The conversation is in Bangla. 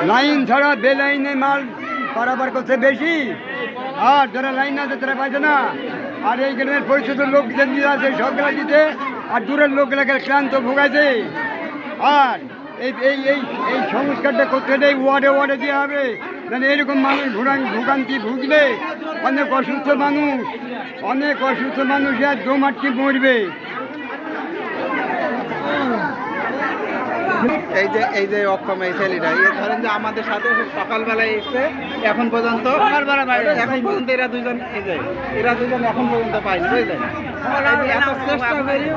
লাইন ছাড়া বেলাইনে মাল পারাবার করছে বেশি, আর যারা লাইন আছে তারা পাইছে না। আর এই গ্রামের পরিষদের লোক নিয়ে আছে সবগুলা দিতে, আর দূরের লোকগুলাকে ক্লান্ত ভোগাইছে। আর এই এই এই এই সংস্কারটা করতে গেলে ওয়ার্ডে ওয়ার্ডে দেওয়া হবে, মানে এরকম মানুষ ভোগান্তি ভুগলে অনেক অসুস্থ মানুষ আর দম আটকে মরবে। এই যে অক্ষম এই ছেলেটা ধরেন যে আমাদের সাথে সকালবেলায় এসছে, এখন পর্যন্ত এরা দুজন এখন পর্যন্ত পাইনি, বুঝলেন? এত চেষ্টা করি